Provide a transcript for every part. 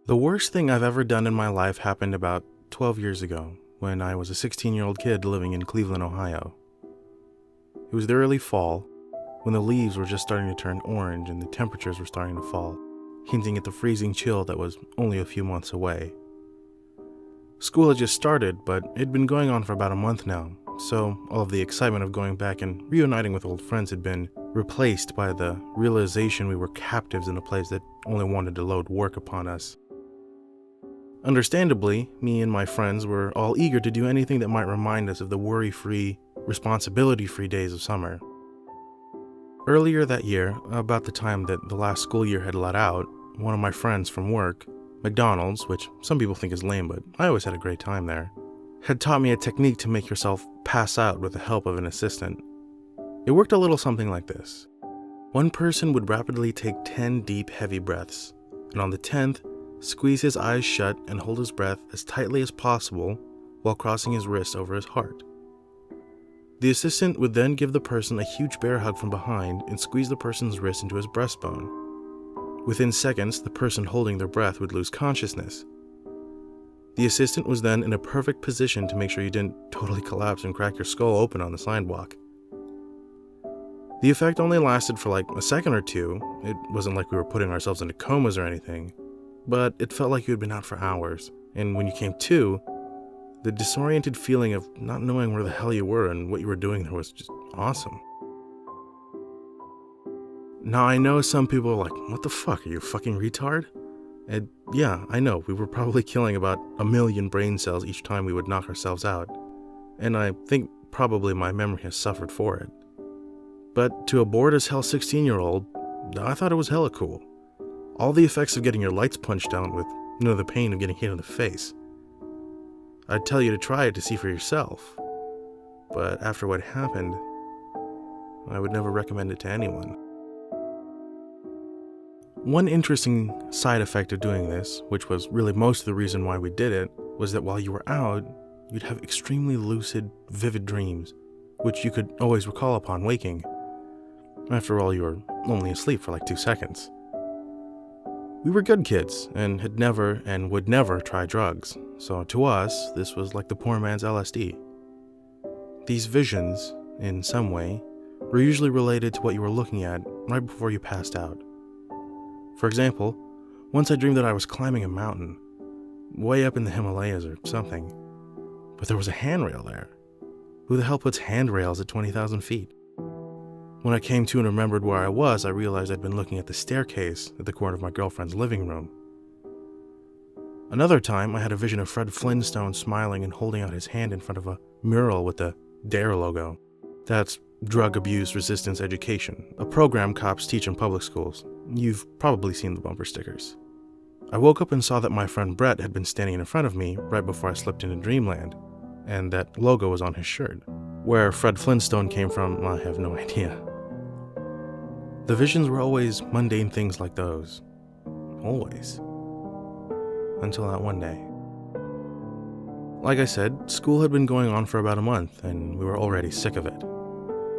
The worst thing I've ever done in my life happened about 12 years ago, when I was a 16-year-old kid living in Cleveland, Ohio. It was the early fall, when the leaves were just starting to turn orange and the temperatures were starting to fall, hinting at the freezing chill that was only a few months away. School had just started, but it had been going on for about a month now, so all of the excitement of going back and reuniting with old friends had been replaced by the realization we were captives in a place that only wanted to load work upon us. Understandably, me and my friends were all eager to do anything that might remind us of the worry-free, responsibility-free days of summer. Earlier that year, about the time that the last school year had let out, one of my friends from work, McDonald's, which some people think is lame, but I always had a great time there, had taught me a technique to make yourself pass out with the help of an assistant. It worked a little something like this. One person would rapidly take 10 deep, heavy breaths, and on the 10th, squeeze his eyes shut and hold his breath as tightly as possible while crossing his wrist over his heart. The assistant would then give the person a huge bear hug from behind and squeeze the person's wrist into his breastbone. Within seconds, the person holding their breath would lose consciousness. The assistant was then in a perfect position to make sure you didn't totally collapse and crack your skull open on the sidewalk. The effect only lasted for like a second or two. It wasn't like we were putting ourselves into comas or anything, but it felt like you had been out for hours, and when you came to, the disoriented feeling of not knowing where the hell you were and what you were doing there was just awesome. Now I know some people are like, what the fuck, are you a fucking retard? And yeah, I know, we were probably killing about 1 million brain cells each time we would knock ourselves out, and I think probably my memory has suffered for it. But to a bored as hell 16-year-old, I thought it was hella cool. All the effects of getting your lights punched out with none of the pain of getting hit in the face. I'd tell you to try it to see for yourself, but after what happened, I would never recommend it to anyone. One interesting side effect of doing this, which was really most of the reason why we did it, was that while you were out, you'd have extremely lucid, vivid dreams, which you could always recall upon waking. After all, you were only asleep for like 2 seconds. We were good kids, and had never and would never try drugs, so to us, this was like the poor man's LSD. These visions, in some way, were usually related to what you were looking at right before you passed out. For example, once I dreamed that I was climbing a mountain, way up in the Himalayas or something, but there was a handrail there. Who the hell puts handrails at 20,000 feet? When I came to and remembered where I was, I realized I'd been looking at the staircase at the corner of my girlfriend's living room. Another time, I had a vision of Fred Flintstone smiling and holding out his hand in front of a mural with the DARE logo. That's Drug Abuse Resistance Education, a program cops teach in public schools. You've probably seen the bumper stickers. I woke up and saw that my friend Brett had been standing in front of me right before I slipped into dreamland, and that logo was on his shirt. Where Fred Flintstone came from, I have no idea. The visions were always mundane things like those. Always. Until that one day. Like I said, school had been going on for about a month, and we were already sick of it.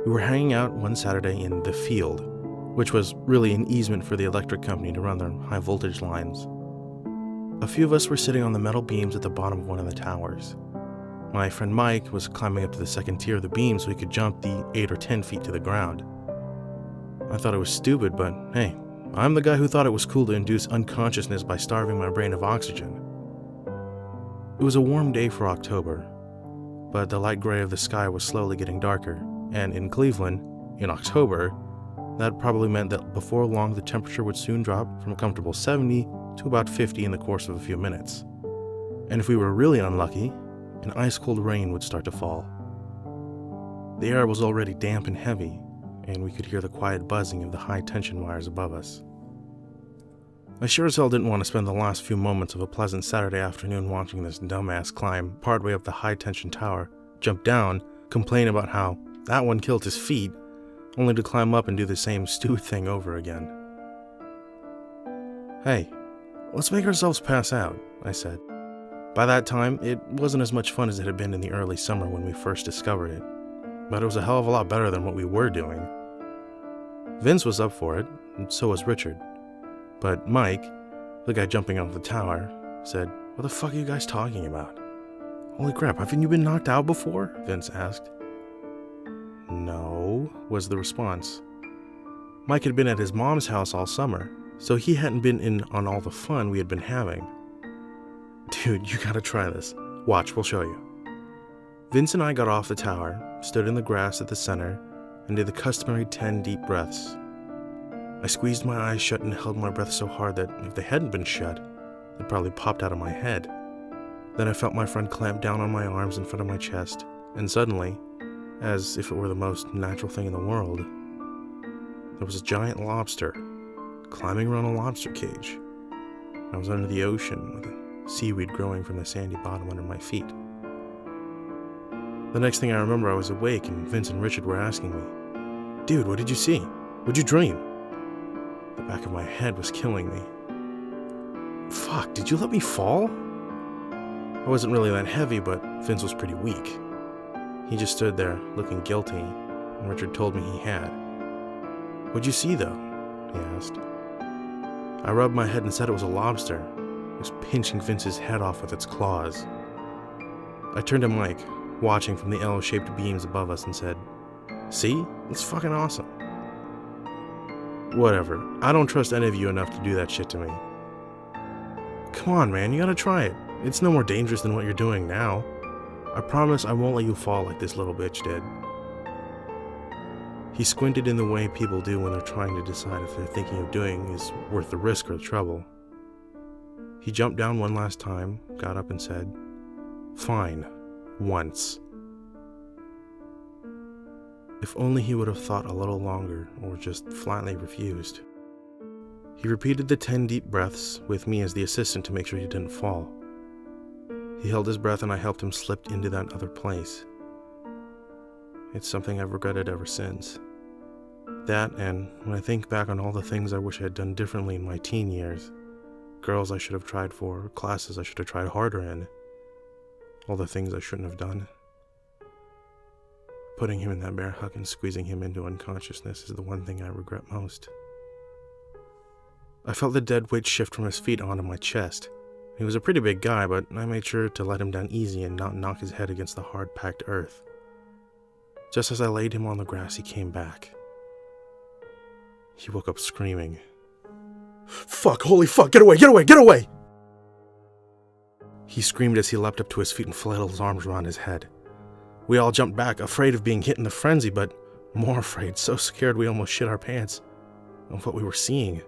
We were hanging out one Saturday in the field, which was really an easement for the electric company to run their high voltage lines. A few of us were sitting on the metal beams at the bottom of one of the towers. My friend Mike was climbing up to the second tier of the beam so he could jump the 8 or 10 feet to the ground. I thought it was stupid, but hey, I'm the guy who thought it was cool to induce unconsciousness by starving my brain of oxygen. It was a warm day for October, but the light gray of the sky was slowly getting darker, and in Cleveland, in October, that probably meant that before long the temperature would soon drop from a comfortable 70 to about 50 in the course of a few minutes. And if we were really unlucky, an ice-cold rain would start to fall. The air was already damp and heavy, and we could hear the quiet buzzing of the high-tension wires above us. I sure as hell didn't want to spend the last few moments of a pleasant Saturday afternoon watching this dumbass climb partway up the high-tension tower, jump down, complain about how that one killed his feet, only to climb up and do the same stupid thing over again. Hey, let's make ourselves pass out, I said. By that time, it wasn't as much fun as it had been in the early summer when we first discovered it, but it was a hell of a lot better than what we were doing. Vince was up for it, and so was Richard. But Mike, The guy jumping off the tower said, "What the fuck are you guys talking about?" "Holy crap, haven't you been knocked out before?" Vince asked. "No," was the response. Mike had been at his mom's house all summer, so he hadn't been in on all the fun we had been having. "Dude, you gotta try this. Watch, we'll show you." Vince and I got off the tower, stood in the grass at the center, and did the customary 10 deep breaths. I squeezed my eyes shut and held my breath so hard that if they hadn't been shut, they'd probably popped out of my head. Then I felt my friend clamp down on my arms in front of my chest, and suddenly, as if it were the most natural thing in the world, there was a giant lobster climbing around a lobster cage. I was under the ocean with the seaweed growing from the sandy bottom under my feet. The next thing I remember, I was awake and Vince and Richard were asking me, "Dude, what did you see? What'd you dream?" The back of my head was killing me. Fuck, did you let me fall? I wasn't really that heavy, but Vince was pretty weak. He just stood there, looking guilty, and Richard told me he had. "What'd you see, though?" he asked. I rubbed my head and said it was a lobster. It was pinching Vince's head off with its claws. I turned to Mike, watching from the L-shaped beams above us, and said, "See? It's fucking awesome." "Whatever. I don't trust any of you enough to do that shit to me." "Come on, man. You gotta try it. It's no more dangerous than what you're doing now. I promise I won't let you fall like this little bitch did." He squinted in the way people do when they're trying to decide if they're thinking of doing is worth the risk or the trouble. He jumped down one last time, got up and said, "Fine. Once." If only he would have thought a little longer, or just flatly refused. He repeated the 10 deep breaths, with me as the assistant to make sure he didn't fall. He held his breath and I helped him slip into that other place. It's something I've regretted ever since. That, and when I think back on all the things I wish I had done differently in my teen years, girls I should have tried for, classes I should have tried harder in, all the things I shouldn't have done. Putting him in that bear hug and squeezing him into unconsciousness is the one thing I regret most. I felt the dead weight shift from his feet onto my chest. He was a pretty big guy, but I made sure to let him down easy and not knock his head against the hard-packed earth. Just as I laid him on the grass, he came back. He woke up screaming, "Fuck, holy fuck, get away, get away, get away!" He screamed as he leapt up to his feet and flailed his arms around his head. We all jumped back, afraid of being hit in the frenzy, but more afraid, so scared we almost shit our pants of what we were seeing.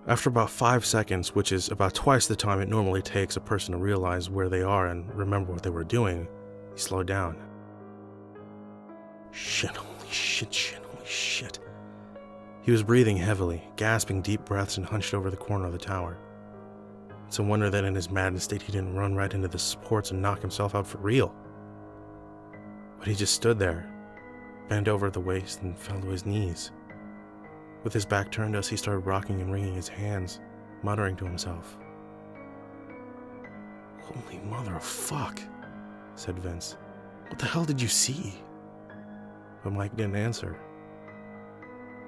After about 5 seconds, which is about twice the time it normally takes a person to realize where they are and remember what they were doing, he slowed down. Shit, holy shit. He was breathing heavily, gasping deep breaths and hunched over the corner of the tower. It's a wonder that in his madness state he didn't run right into the supports and knock himself out for real. But he just stood there, bent over at the waist and fell to his knees. With his back turned to us, he started rocking and wringing his hands, muttering to himself. "Holy mother of fuck," said Vince. "What the hell did you see?" But Mike didn't answer.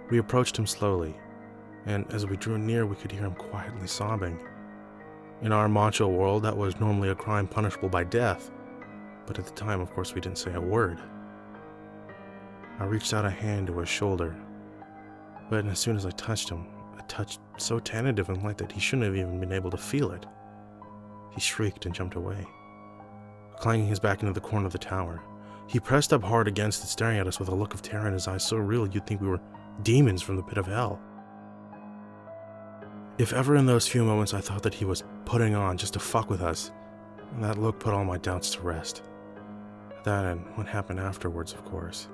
We approached him slowly, and as we drew near, we could hear him quietly sobbing. In our macho world, that was normally a crime punishable by death, but at the time, of course, we didn't say a word. I reached out a hand to his shoulder, but as soon as I touched him, a touch so tentative and light that he shouldn't have even been able to feel it, he shrieked and jumped away, clanging his back into the corner of the tower. He pressed up hard against it, staring at us with a look of terror in his eyes so real you'd think we were demons from the pit of hell. If ever in those few moments I thought that he was putting on just to fuck with us, that look put all my doubts to rest. That and what happened afterwards, of course.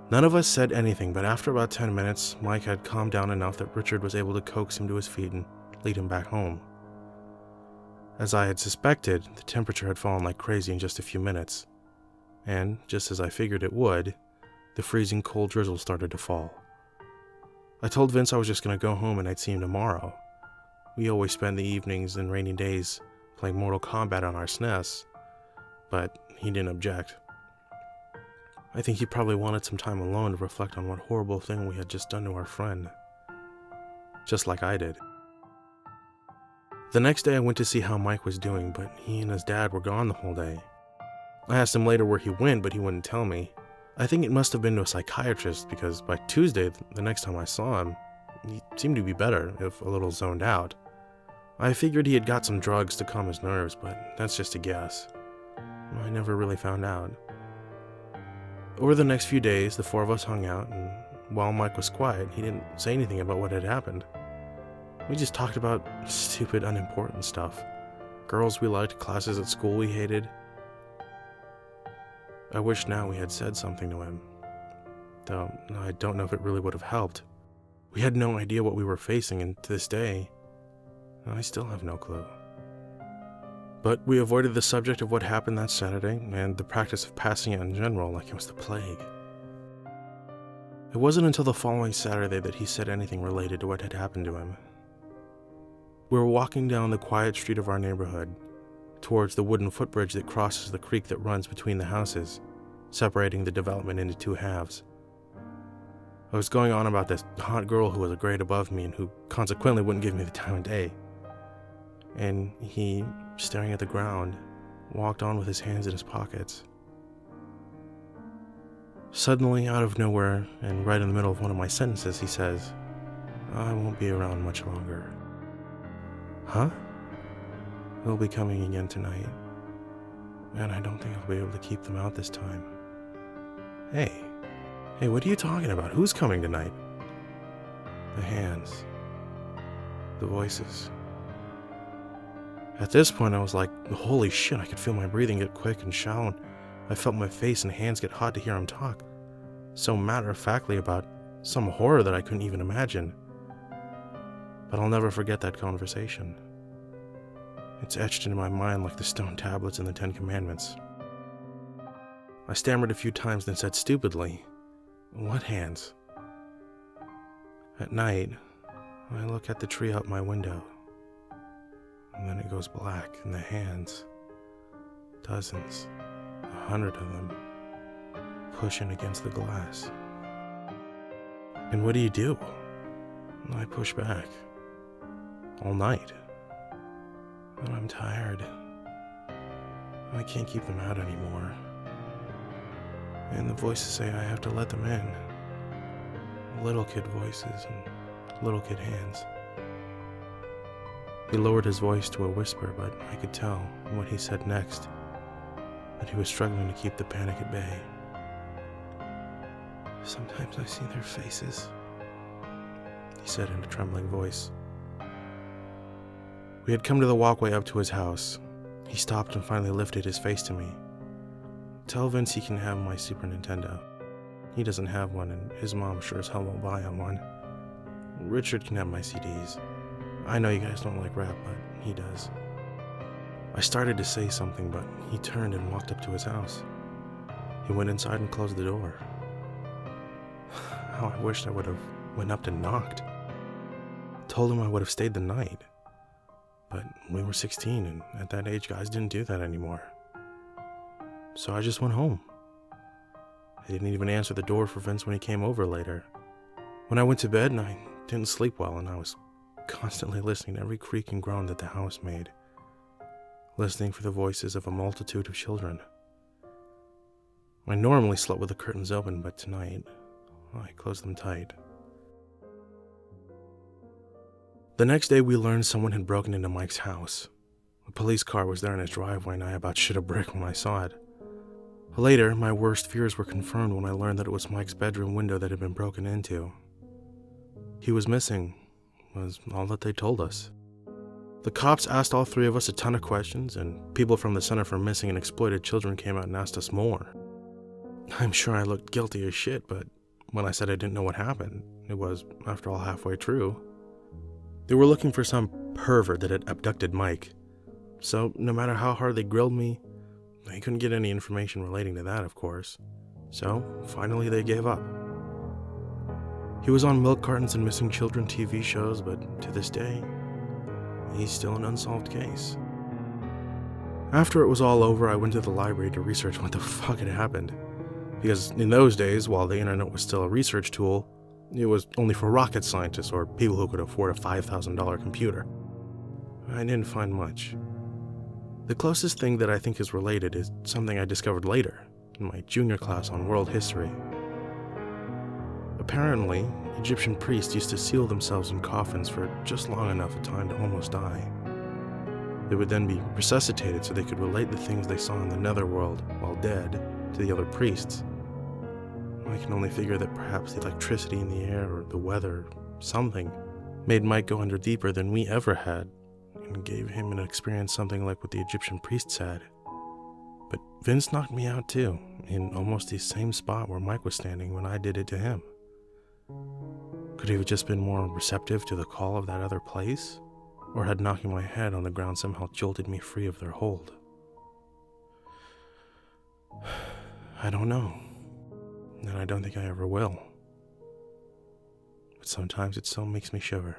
None of us said anything, but after about 10 minutes, Mike had calmed down enough that Richard was able to coax him to his feet and lead him back home. As I had suspected, the temperature had fallen like crazy in just a few minutes, and, just as I figured it would, the freezing cold drizzle started to fall. I told Vince I was just going to go home and I'd see him tomorrow. We always spend the evenings and rainy days playing Mortal Kombat on our SNES, but he didn't object. I think he probably wanted some time alone to reflect on what horrible thing we had just done to our friend. just like I did. The next day I went to see how Mike was doing, but he and his dad were gone the whole day. I asked him later where he went, but he wouldn't tell me. I think it must have been to a psychiatrist, because by Tuesday, the next time I saw him, he seemed to be better, if a little zoned out. I figured he had got some drugs to calm his nerves, but that's just a guess. I never really found out. Over the next few days, the four of us hung out, and while Mike was quiet, he didn't say anything about what had happened. We just talked about stupid, unimportant stuff. Girls we liked, classes at school we hated. I wish now we had said something to him, though I don't know if it really would have helped. We had no idea what we were facing, and to this day, I still have no clue. But we avoided the subject of what happened that Saturday, and the practice of passing it in general like it was the plague. It wasn't until the following Saturday that he said anything related to what had happened to him. We were walking down the quiet street of our neighborhood, towards the wooden footbridge that crosses the creek that runs between the houses, separating the development into two halves. I was going on about this hot girl who was a grade above me and who consequently wouldn't give me the time of day. And he, staring at the ground, walked on with his hands in his pockets. Suddenly, out of nowhere, and right in the middle of one of my sentences, he says, "I won't be around much longer." Huh? They'll be coming again tonight, and I don't think I'll be able to keep them out this time. Hey, what are you talking about? Who's coming tonight? The hands. The voices. At this point, I was like, holy shit, I could feel my breathing get quick and shallow, and I felt my face and hands get hot to hear him talk, so matter-of-factly about some horror that I couldn't even imagine. But I'll never forget that conversation. It's etched into my mind like the stone tablets in the Ten Commandments. I stammered a few times, then said stupidly, "What hands?" At night, I look at the tree out my window, and then it goes black, and the hands, dozens, 100 of them, pushing against the glass. And what do? I push back. All night. But I'm tired. I can't keep them out anymore. And the voices say I have to let them in. Little kid voices and little kid hands. He lowered his voice to a whisper, but I could tell in what he said next that he was struggling to keep the panic at bay. "Sometimes I see their faces," he said in a trembling voice. We had come to the walkway up to his house. He stopped and finally lifted his face to me. "Tell Vince he can have my Super Nintendo. He doesn't have one, and his mom sure as hell won't buy him one. Richard can have my CDs. I know you guys don't like rap, but he does." I started to say something, but he turned and walked up to his house. He went inside and closed the door. How I wished I would have went up and knocked. Told him I would have stayed the night. But we were 16, and at that age, guys didn't do that anymore. So I just went home. I didn't even answer the door for Vince when he came over later. When I went to bed, I didn't sleep well, and I was constantly listening to every creak and groan that the house made. Listening for the voices of a multitude of children. I normally slept with the curtains open, but tonight, I closed them tight. The next day, we learned someone had broken into Mike's house. A police car was there in his driveway, and I about shit a brick when I saw it. Later, my worst fears were confirmed when I learned that it was Mike's bedroom window that had been broken into. He was missing, was all that they told us. The cops asked all three of us a ton of questions, and people from the Center for Missing and Exploited Children came out and asked us more. I'm sure I looked guilty as shit, but when I said I didn't know what happened, it was, after all, halfway true. They were looking for some pervert that had abducted Mike. So, no matter how hard they grilled me, they couldn't get any information relating to that, of course. So, finally they gave up. He was on milk cartons and missing children TV shows, but to this day, he's still an unsolved case. After it was all over, I went to the library to research what the fuck had happened. Because in those days, while the internet was still a research tool, It was only for rocket scientists or people who could afford a $5,000 computer. I didn't find much. The closest thing that I think is related is something I discovered later, in my junior class on world history. Apparently, Egyptian priests used to seal themselves in coffins for just long enough a time to almost die. They would then be resuscitated so they could relate the things they saw in the netherworld while dead to the other priests. I can only figure that perhaps the electricity in the air or the weather, something, made Mike go under deeper than we ever had, and gave him an experience something like what the Egyptian priests had. But Vince knocked me out too, in almost the same spot where Mike was standing when I did it to him. Could he have just been more receptive to the call of that other place? Or had knocking my head on the ground somehow jolted me free of their hold? I don't know. And I don't think I ever will. But sometimes it still makes me shiver.